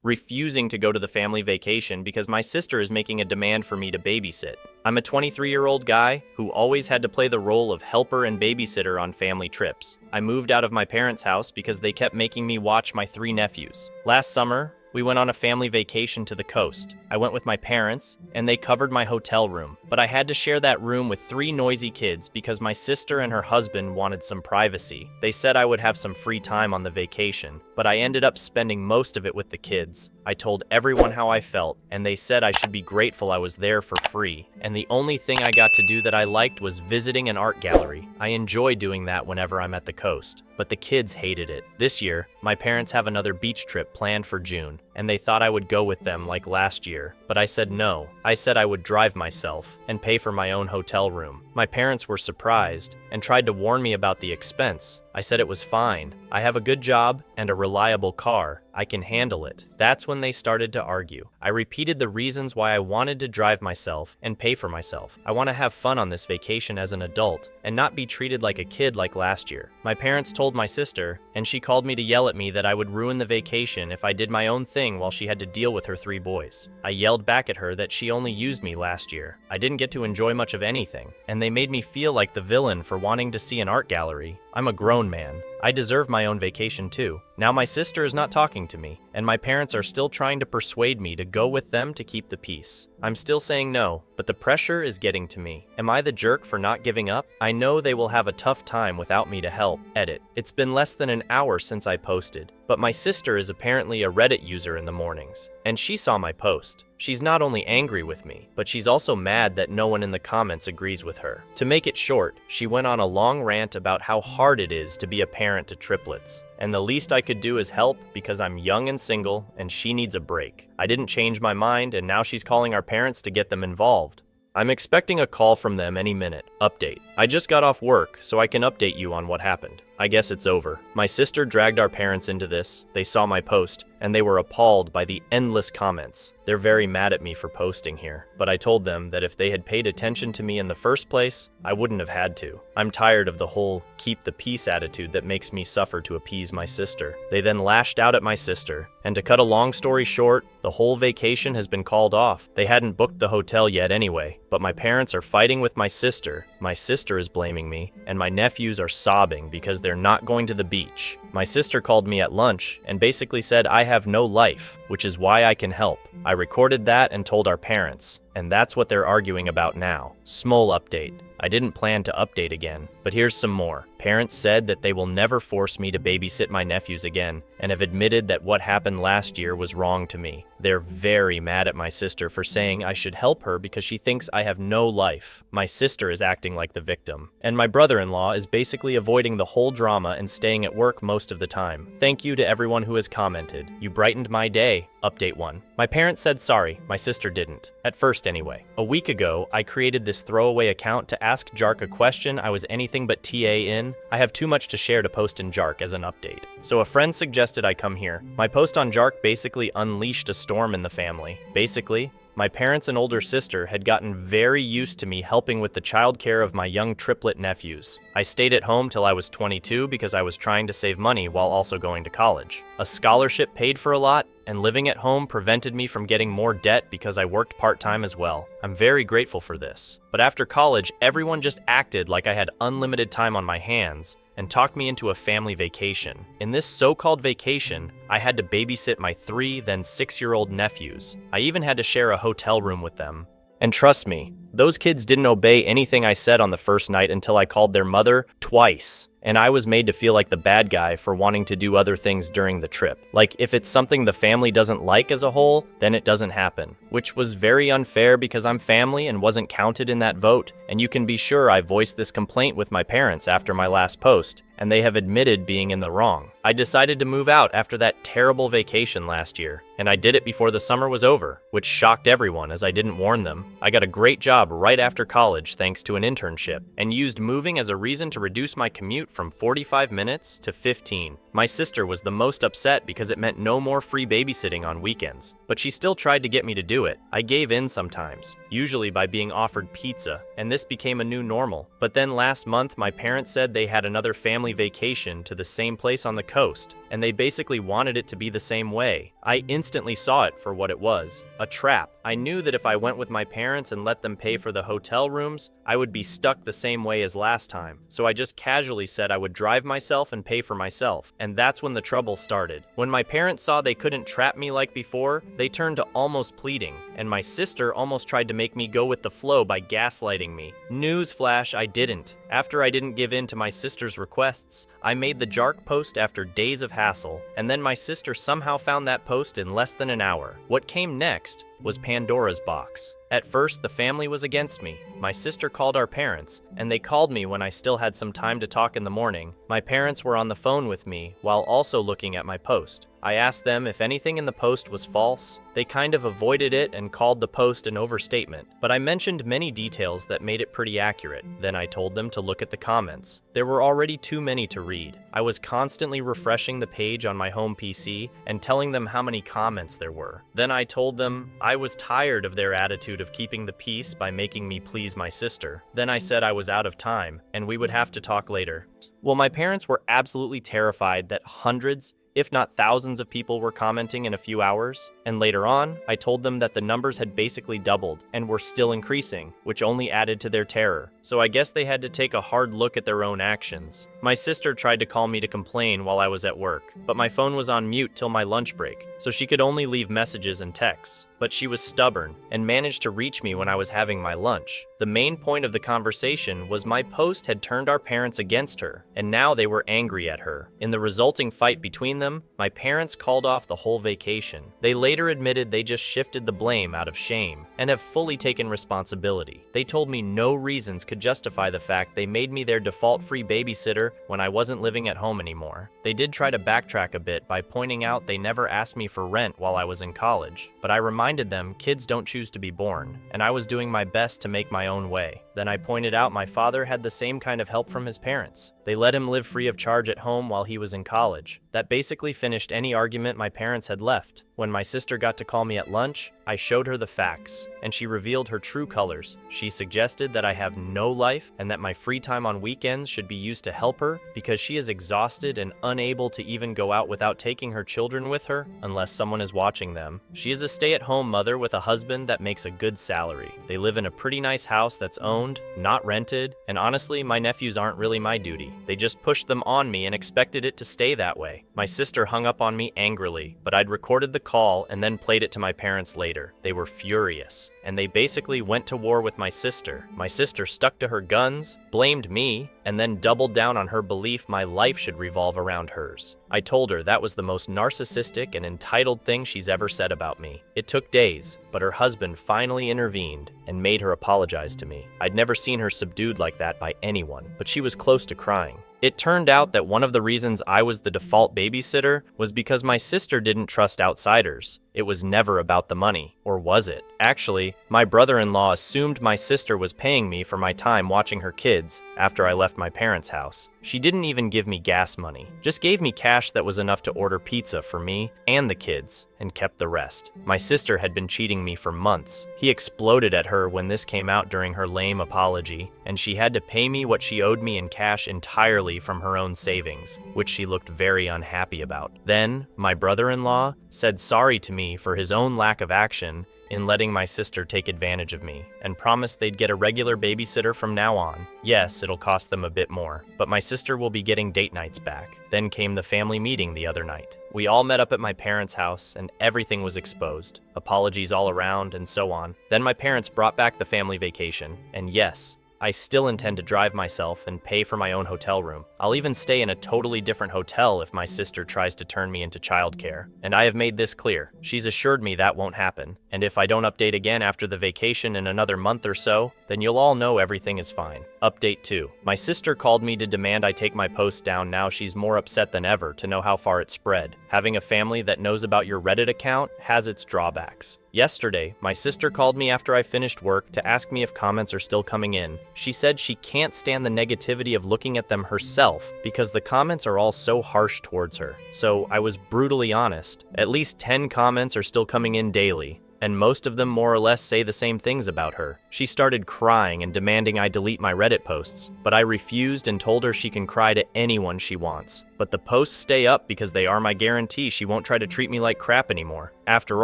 refusing to go to the family vacation because my sister is making a demand for me to babysit. I'm a 23-year-old guy who always had to play the role of helper and babysitter on family trips. I moved out of my parents' house because they kept making me watch my 3 nephews. Last summer, we went on a family vacation to the coast. I went with my parents, and they covered my hotel room, but I had to share that room with 3 noisy kids because my sister and her husband wanted some privacy. They said I would have some free time on the vacation, but I ended up spending most of it with the kids. I told everyone how I felt, and they said I should be grateful I was there for free. And the only thing I got to do that I liked was visiting an art gallery. I enjoy doing that whenever I'm at the coast, but the kids hated it. This year, my parents have another beach trip planned for June, and they thought I would go with them like last year, but I said no. I said I would drive myself and pay for my own hotel room. My parents were surprised and tried to warn me about the expense. I said it was fine. I have a good job and a reliable car. I can handle it. That's when they started to argue. I repeated the reasons why I wanted to drive myself and pay for myself. I want to have fun on this vacation as an adult and not be treated like a kid like last year. My parents told my sister, and she called me to yell at me that I would ruin the vacation if I did my own thing while she had to deal with her 3 boys. I yelled back at her that she only used me last year. I didn't get to enjoy much of anything, and they made me feel like the villain for wanting to see an art gallery. I'm a grown man. I deserve my own vacation too. Now my sister is not talking to me, and my parents are still trying to persuade me to go with them to keep the peace. I'm still saying no, but the pressure is getting to me. Am I the jerk for not giving up? I know they will have a tough time without me to help. Edit. It's been less than an hour since I posted, but my sister is apparently a Reddit user in the mornings, and she saw my post. She's not only angry with me, but she's also mad that no one in the comments agrees with her. To make it short, she went on a long rant about how hard it is to be a parent to triplets, and the least I could do is help because I'm young and single and she needs a break. I didn't change my mind, and now she's calling our parents to get them involved. I'm expecting a call from them any minute. Update. I just got off work, so I can update you on what happened. I guess it's over. My sister dragged our parents into this. They saw my post, and they were appalled by the endless comments. They're very mad at me for posting here, but I told them that if they had paid attention to me in the first place, I wouldn't have had to. I'm tired of the whole keep the peace attitude that makes me suffer to appease my sister. They then lashed out at my sister, and to cut a long story short, the whole vacation has been called off. They hadn't booked the hotel yet anyway, but my parents are fighting with my sister. My sister is blaming me, and my nephews are sobbing because they're not going to the beach. My sister called me at lunch and basically said I have no life, which is why I can help. I recorded that and told our parents, and that's what they're arguing about now. Small update. I didn't plan to update again, but here's some more. Parents said that they will never force me to babysit my nephews again, and have admitted that what happened last year was wrong to me. They're very mad at my sister for saying I should help her because she thinks I have no life. My sister is acting like the victim, and my brother-in-law is basically avoiding the whole drama and staying at work most of the time. Thank you to everyone who has commented. You brightened my day. Update 1. My parents said sorry, my sister didn't. At first anyway. A week ago, I created this throwaway account to ask Jark a question I was anything but TA in. I have too much to share to post in Jark as an update. So a friend suggested I come here. My post on Jark basically unleashed a storm in the family. Basically, my parents and older sister had gotten very used to me helping with the childcare of my young triplet nephews. I stayed at home till I was 22 because I was trying to save money while also going to college. A scholarship paid for a lot, and living at home prevented me from getting more debt because I worked part-time as well. I'm very grateful for this. But after college, everyone just acted like I had unlimited time on my hands and talked me into a family vacation. In this so-called vacation, I had to babysit my 3, then 6-year-old nephews. I even had to share a hotel room with them. And trust me, those kids didn't obey anything I said on the first night until I called their mother twice. And I was made to feel like the bad guy for wanting to do other things during the trip. Like if it's something the family doesn't like as a whole, then it doesn't happen. Which was very unfair because I'm family and wasn't counted in that vote. And you can be sure I voiced this complaint with my parents after my last post, and they have admitted being in the wrong. I decided to move out after that terrible vacation last year, and I did it before the summer was over, which shocked everyone as I didn't warn them. I got a great job right after college thanks to an internship, and used moving as a reason to reduce my commute from 45 minutes to 15. My sister was the most upset because it meant no more free babysitting on weekends, but she still tried to get me to do it. I gave in sometimes, usually by being offered pizza, and this became a new normal. But then last month, my parents said they had another family vacation to the same place on the coast, and they basically wanted it to be the same way. I instantly saw it for what it was, a trap. I knew that if I went with my parents and let them pay for the hotel rooms, I would be stuck the same way as last time. So I just casually said I would drive myself and pay for myself, and that's when the trouble started. When my parents saw they couldn't trap me like before, they turned to almost pleading, and my sister almost tried to make me go with the flow by gaslighting me. Newsflash, I didn't. After I didn't give in to my sister's requests, I made the JARC post after days of hassle, and then my sister somehow found that post in less than an hour. What came next was Pandora's box. At first, the family was against me. My sister called our parents, and they called me when I still had some time to talk in the morning. My parents were on the phone with me while also looking at my post. I asked them if anything in the post was false. They kind of avoided it and called the post an overstatement, but I mentioned many details that made it pretty accurate. Then I told them to look at the comments. There were already too many to read. I was constantly refreshing the page on my home PC and telling them how many comments there were. Then I told them I was tired of their attitude of keeping the peace by making me please my sister. Then I said I was out of time and we would have to talk later. Well, my parents were absolutely terrified that hundreds, if not thousands of people were commenting in a few hours, and later on, I told them that the numbers had basically doubled and were still increasing, which only added to their terror. So I guess they had to take a hard look at their own actions. My sister tried to call me to complain while I was at work, but my phone was on mute till my lunch break, so she could only leave messages and texts. But she was stubborn and managed to reach me when I was having my lunch. The main point of the conversation was my post had turned our parents against her, and now they were angry at her. In the resulting fight between them, my parents called off the whole vacation. They later admitted they just shifted the blame out of shame and have fully taken responsibility. They told me no reasons could justify the fact they made me their default free babysitter when I wasn't living at home anymore. They did try to backtrack a bit by pointing out they never asked me for rent while I was in college, but I reminded them kids don't choose to be born, and I was doing my best to make my own way. Then I pointed out my father had the same kind of help from his parents. They let him live free of charge at home while he was in college. That basically finished any argument my parents had left. When my sister got to call me at lunch, I showed her the facts, and she revealed her true colors. She suggested that I have no life and that my free time on weekends should be used to help her because she is exhausted and unable to even go out without taking her children with her unless someone is watching them. She is a stay-at-home mother with a husband that makes a good salary. They live in a pretty nice house that's owned, not rented, and honestly, my nephews aren't really my duty. They just pushed them on me and expected it to stay that way. My sister hung up on me angrily, but I'd recorded the call and then played it to my parents later. They were furious, and they basically went to war with my sister. My sister stuck to her guns, blamed me, and then doubled down on her belief my life should revolve around hers. I told her that was the most narcissistic and entitled thing she's ever said about me. It took days, but her husband finally intervened and made her apologize to me. I'd never seen her subdued like that by anyone, but she was close to crying. It turned out that one of the reasons I was the default babysitter was because my sister didn't trust outsiders. It was never about the money, or was it? Actually, my brother-in-law assumed my sister was paying me for my time watching her kids after I left my parents' house. She didn't even give me gas money, just gave me cash that was enough to order pizza for me and the kids, and kept the rest. My sister had been cheating me for months. He exploded at her when this came out during her lame apology, and she had to pay me what she owed me in cash entirely from her own savings, which she looked very unhappy about. Then, my brother-in-law said sorry to me for his own lack of action in letting my sister take advantage of me, and promised they'd get a regular babysitter from now on. Yes, it'll cost them a bit more, but my sister will be getting date nights back. Then came the family meeting the other night. We all met up at my parents' house, and everything was exposed. Apologies all around, and so on. Then my parents brought back the family vacation, and yes, I still intend to drive myself and pay for my own hotel room. I'll even stay in a totally different hotel if my sister tries to turn me into childcare. And I have made this clear. She's assured me that won't happen. And if I don't update again after the vacation in another month or so, then you'll all know everything is fine. Update 2. My sister called me to demand I take my post down. Now she's more upset than ever to know how far it spread. Having a family that knows about your Reddit account has its drawbacks. Yesterday, my sister called me after I finished work to ask me if comments are still coming in. She said she can't stand the negativity of looking at them herself because the comments are all so harsh towards her. So I was brutally honest. At least 10 comments are still coming in daily. and most of them more or less say the same things about her. She started crying and demanding I delete my Reddit posts, but I refused and told her she can cry to anyone she wants. But the posts stay up because they are my guarantee she won't try to treat me like crap anymore. After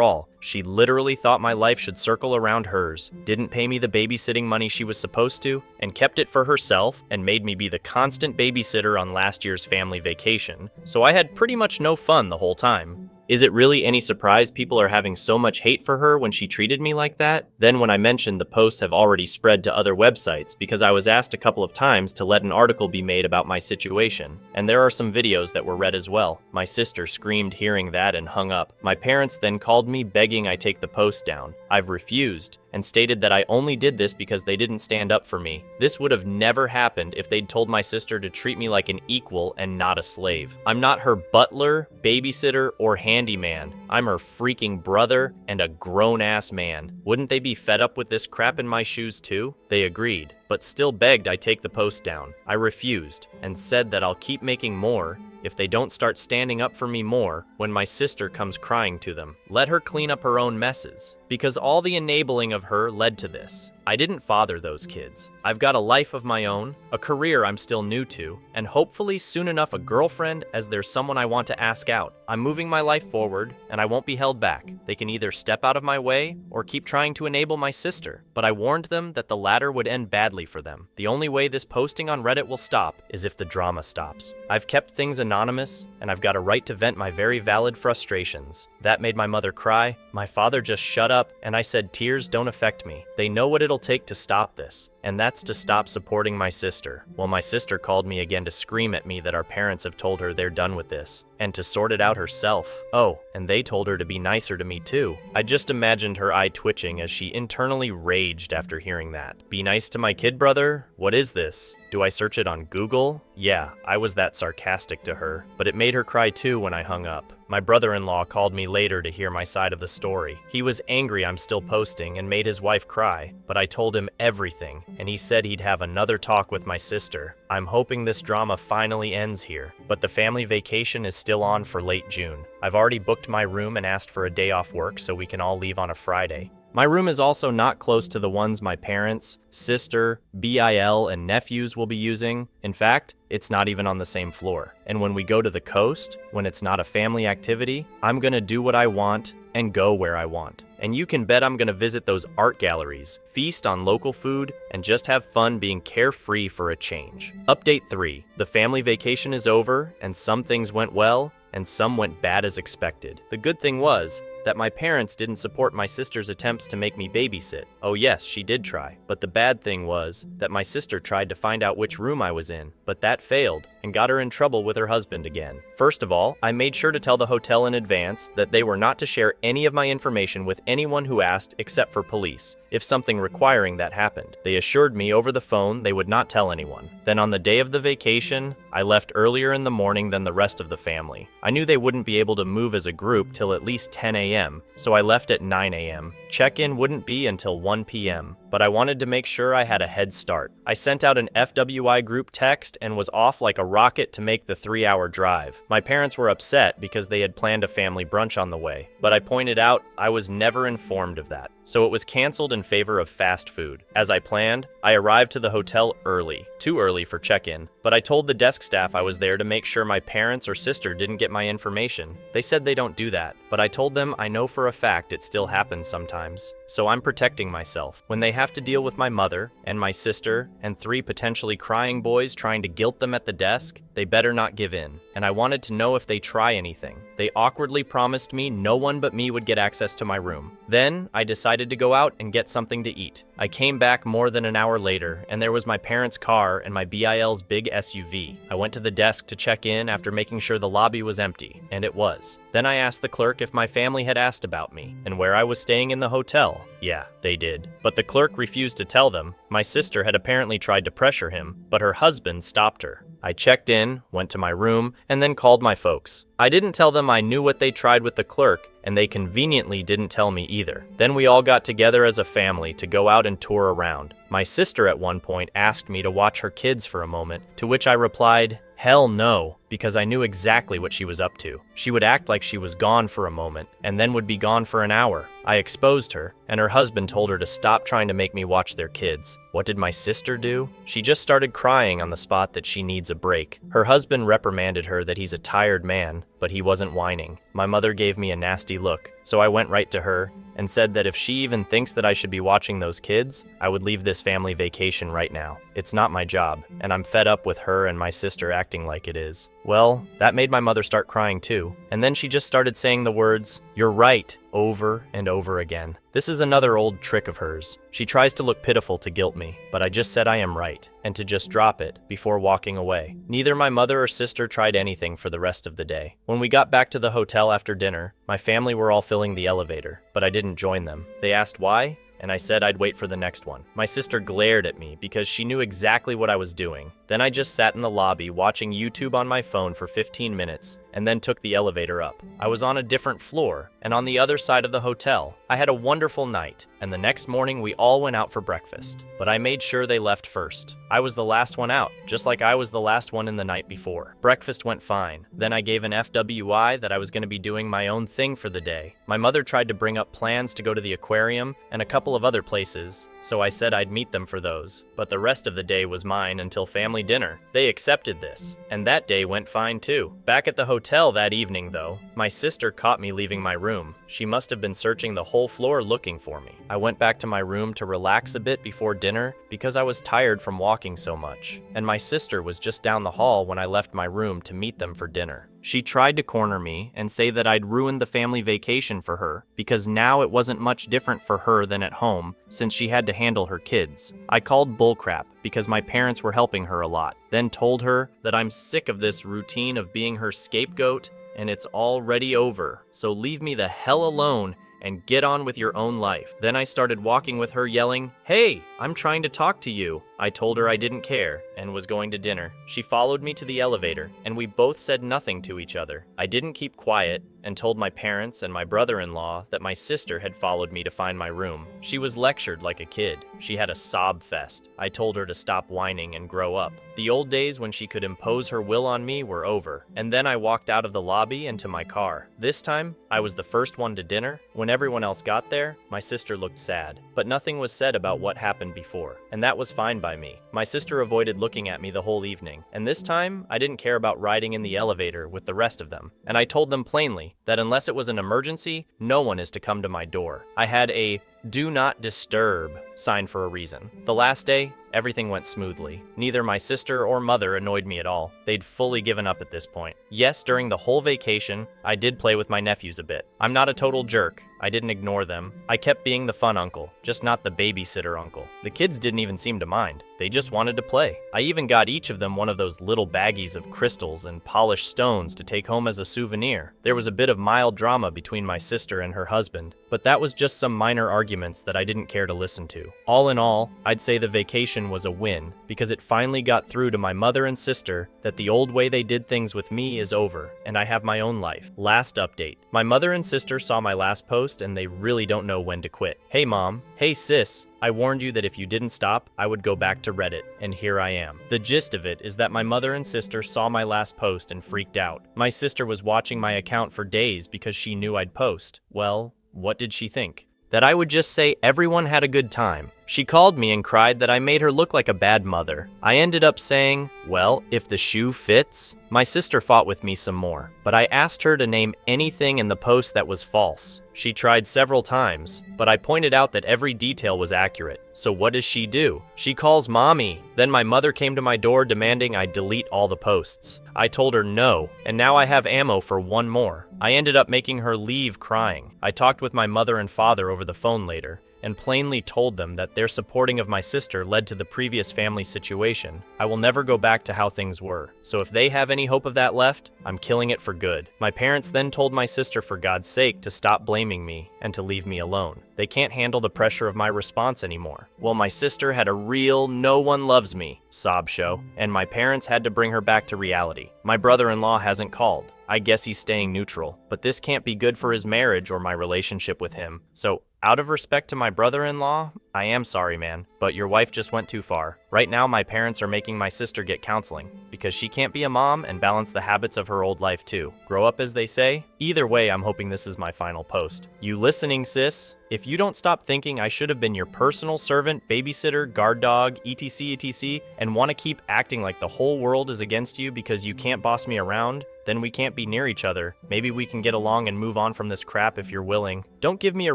all, she literally thought my life should circle around hers, didn't pay me the babysitting money she was supposed to, and kept it for herself and made me be the constant babysitter on last year's family vacation, so I had pretty much no fun the whole time. Is it really any surprise people are having so much hate for her when she treated me like that? Then when I mentioned the posts have already spread to other websites because I was asked a couple of times to let an article be made about my situation, and there are some videos that were read as well. My sister screamed hearing that and hung up. My parents then called me begging I take the post down. I've refused, and stated that I only did this because they didn't stand up for me. This would have never happened if they'd told my sister to treat me like an equal and not a slave. I'm not her butler, babysitter, or handyman. I'm her freaking brother and a grown-ass man. Wouldn't they be fed up with this crap in my shoes too? They agreed, but still begged I take the post down. I refused, and said that I'll keep making more if they don't start standing up for me more when my sister comes crying to them. Let her clean up her own messes, because all the enabling of her led to this. I didn't father those kids. I've got a life of my own, a career I'm still new to, and hopefully soon enough a girlfriend as there's someone I want to ask out. I'm moving my life forward, and I won't be held back. They can either step out of my way or keep trying to enable my sister, but I warned them that the latter would end badly for them. The only way this posting on Reddit will stop is if the drama stops. I've kept things anonymous, and I've got a right to vent my very valid frustrations. That made my mother cry. My father just shut up, and I said tears don't affect me. They know what it'll take to stop this, and that's to stop supporting my sister. Well, my sister called me again to scream at me that our parents have told her they're done with this, and to sort it out herself. Oh, and they told her to be nicer to me too. I just imagined her eye twitching as she internally raged after hearing that. Be nice to my kid brother? What is this? Do I search it on Google? Yeah, I was that sarcastic to her, but it made her cry too when I hung up. My brother-in-law called me later to hear my side of the story. He was angry I'm still posting and made his wife cry, but I told him everything, and he said he'd have another talk with my sister. I'm hoping this drama finally ends here, but the family vacation is still on for late June. I've already booked my room and asked for a day off work so we can all leave on a Friday. My room is also not close to the ones my parents, sister, BIL, and nephews will be using. In fact, it's not even on the same floor. And when we go to the coast, when it's not a family activity, I'm gonna do what I want and go where I want. And you can bet I'm gonna visit those art galleries, feast on local food, and just have fun being carefree for a change. Update 3. The family vacation is over, and some things went well, and some went bad as expected. The good thing was that my parents didn't support my sister's attempts to make me babysit. Oh yes, she did try. But the bad thing was that my sister tried to find out which room I was in, but that failed and got her in trouble with her husband again. First of all, I made sure to tell the hotel in advance that they were not to share any of my information with anyone who asked except for police, if something requiring that happened. They assured me over the phone they would not tell anyone. Then on the day of the vacation, I left earlier in the morning than the rest of the family. I knew they wouldn't be able to move as a group till at least 10 a.m., so I left at 9 a.m. Check-in wouldn't be until 1 p.m., but I wanted to make sure I had a head start. I sent out an FWI group text and was off like a rocket to make the 3-hour drive. My parents were upset because they had planned a family brunch on the way, but I pointed out I was never informed of that, so it was canceled in favor of fast food. As I planned, I arrived to the hotel early, too early for check-in, but I told the desk staff I was there to make sure my parents or sister didn't get my information. They said they don't do that, but I told them I know for a fact it still happens sometimes, so I'm protecting myself. When they have to deal with my mother and my sister and 3 potentially crying boys trying to guilt them at the desk, they better not give in, and I wanted to know if they try anything. They awkwardly promised me no one but me would get access to my room. Then I decided to go out and get something to eat. I came back more than an hour later, and there was my parents' car and my BIL's big SUV. I went to the desk to check in after making sure the lobby was empty, and it was. Then I asked the clerk if my family had asked about me and where I was staying in the hotel. Yeah, they did. But the clerk refused to tell them. My sister had apparently tried to pressure him, but her husband stopped her. I checked in, went to my room, and then called my folks. I didn't tell them I knew what they tried with the clerk, and they conveniently didn't tell me either. Then we all got together as a family to go out and tour around. My sister at one point asked me to watch her kids for a moment, to which I replied, Hell no, because I knew exactly what she was up to. She would act like she was gone for a moment, and then would be gone for an hour. I exposed her, and her husband told her to stop trying to make me watch their kids. What did my sister do? She just started crying on the spot that she needs a break. Her husband reprimanded her that he's a tired man, but he wasn't whining. My mother gave me a nasty look, so I went right to her and said that if she even thinks that I should be watching those kids, I would leave this family vacation right now. It's not my job, and I'm fed up with her and my sister acting like it is. Well, that made my mother start crying too, and then she just started saying the words, "You're right," over and over again. This is another old trick of hers. She tries to look pitiful to guilt me, but I just said I am right, and to just drop it before walking away. Neither my mother or sister tried anything for the rest of the day. When we got back to the hotel after dinner, my family were all filling the elevator, but I didn't join them. They asked why, and I said I'd wait for the next one. My sister glared at me because she knew exactly what I was doing. Then I just sat in the lobby watching YouTube on my phone for 15 minutes and then took the elevator up. I was on a different floor and on the other side of the hotel. I had a wonderful night, and the next morning we all went out for breakfast, but I made sure they left first. I was the last one out, just like I was the last one in the night before. Breakfast went fine. Then I gave an FWI that I was going to be doing my own thing for the day. My mother tried to bring up plans to go to the aquarium and a couple of other places, so I said I'd meet them for those, but the rest of the day was mine until family dinner. They accepted this, and that day went fine too. Back at the hotel that evening though, my sister caught me leaving my room. She must have been searching the whole floor looking for me. I went back to my room to relax a bit before dinner because I was tired from walking so much, and my sister was just down the hall when I left my room to meet them for dinner. She tried to corner me and say that I'd ruined the family vacation for her because now it wasn't much different for her than at home since she had to handle her kids. I called bullcrap because my parents were helping her a lot, then told her that I'm sick of this routine of being her scapegoat and it's already over, so leave me the hell alone and get on with your own life. Then I started walking with her yelling, "Hey, I'm trying to talk to you." I told her I didn't care and was going to dinner. She followed me to the elevator and we both said nothing to each other. I didn't keep quiet and told my parents and my brother-in-law that my sister had followed me to find my room. She was lectured like a kid. She had a sob fest. I told her to stop whining and grow up. The old days when she could impose her will on me were over, and then I walked out of the lobby and to my car. This time, I was the first one to dinner. When everyone else got there, my sister looked sad, but nothing was said about what happened before, and that was fine by me. My sister avoided looking at me the whole evening, and this time, I didn't care about riding in the elevator with the rest of them, and I told them plainly that unless it was an emergency, no one is to come to my door. I had a "Do not disturb" sign for a reason. The last day, everything went smoothly. Neither my sister or mother annoyed me at all. They'd fully given up at this point. Yes, during the whole vacation, I did play with my nephews a bit. I'm not a total jerk. I didn't ignore them. I kept being the fun uncle, just not the babysitter uncle. The kids didn't even seem to mind. They just wanted to play. I even got each of them one of those little baggies of crystals and polished stones to take home as a souvenir. There was a bit of mild drama between my sister and her husband, but that was just some minor arguments that I didn't care to listen to. All in all, I'd say the vacation was a win because it finally got through to my mother and sister that the old way they did things with me is over and I have my own life. Last update. My mother and sister saw my last post and they really don't know when to quit. Hey mom, hey sis, I warned you that if you didn't stop, I would go back to Reddit, and here I am. The gist of it is that my mother and sister saw my last post and freaked out. My sister was watching my account for days because she knew I'd post. Well, what did she think? That I would just say everyone had a good time. She called me and cried that I made her look like a bad mother. I ended up saying, well, if the shoe fits. My sister fought with me some more, but I asked her to name anything in the post that was false. She tried several times, but I pointed out that every detail was accurate. So what does she do? She calls mommy. Then my mother came to my door demanding I delete all the posts. I told her no, and now I have ammo for one more. I ended up making her leave crying. I talked with my mother and father over the phone later, and plainly told them that their supporting of my sister led to the previous family situation. I will never go back to how things were, so if they have any hope of that left, I'm killing it for good. My parents then told my sister for God's sake to stop blaming me and to leave me alone. They can't handle the pressure of my response anymore. Well, my sister had a real "no one loves me" sob show, and my parents had to bring her back to reality. My brother-in-law hasn't called. I guess he's staying neutral. But this can't be good for his marriage or my relationship with him. So, out of respect to my brother-in-law, I am sorry, man, but your wife just went too far. Right now, my parents are making my sister get counseling because she can't be a mom and balance the habits of her old life too. Grow up, as they say. Either way, I'm hoping this is my final post. You listening, sis? If you don't stop thinking I should have been your personal servant, babysitter, guard dog, etc., and want to keep acting like the whole world is against you because you can't boss me around, then we can't be near each other. Maybe we can get along and move on from this crap if you're willing. Don't give me a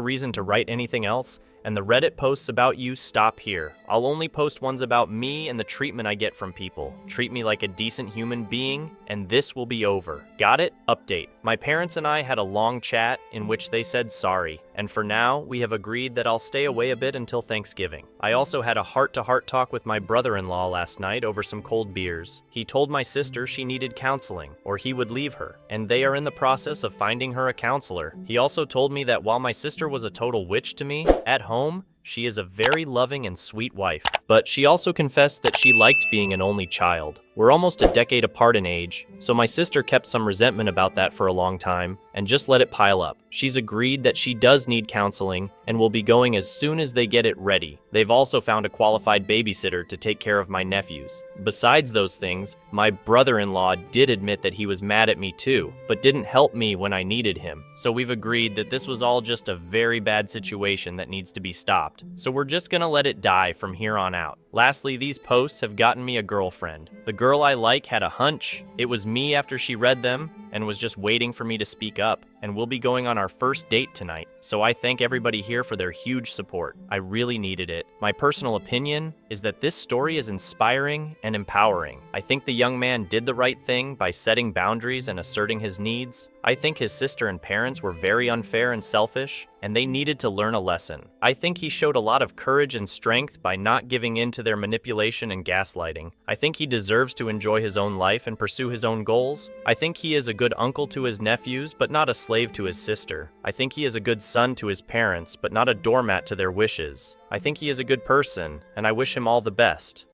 reason to write anything else, and the Reddit posts about you stop here. I'll only post ones about me and the treatment I get from people. Treat me like a decent human being, and this will be over. Got it? Update. My parents and I had a long chat in which they said sorry, and for now, we have agreed that I'll stay away a bit until Thanksgiving. I also had a heart-to-heart talk with my brother-in-law last night over some cold beers. He told my sister she needed counseling, or he would leave her, and they are in the process of finding her a counselor. He also told me that while my sister was a total witch to me, at home, she is a very loving and sweet wife. But she also confessed that she liked being an only child. We're almost a decade apart in age, so my sister kept some resentment about that for a long time and just let it pile up. She's agreed that she does need counseling and will be going as soon as they get it ready. They've also found a qualified babysitter to take care of my nephews. Besides those things, my brother-in-law did admit that he was mad at me too, but didn't help me when I needed him. So we've agreed that this was all just a very bad situation that needs to be stopped. So we're just gonna let it die from here on out. Lastly, these posts have gotten me a girlfriend. The girl I like had a hunch. It was me after she read them and was just waiting for me to speak up. And we'll be going on our first date tonight. So I thank everybody here for their huge support. I really needed it. My personal opinion is that this story is inspiring and empowering. I think the young man did the right thing by setting boundaries and asserting his needs. I think his sister and parents were very unfair and selfish, and they needed to learn a lesson. I think he showed a lot of courage and strength by not giving in to their manipulation and gaslighting. I think he deserves to enjoy his own life and pursue his own goals. I think he is a good uncle to his nephews, but not a slave to his sister. I think he is a good son to his parents, but not a doormat to their wishes. I think he is a good person, and I wish him all the best.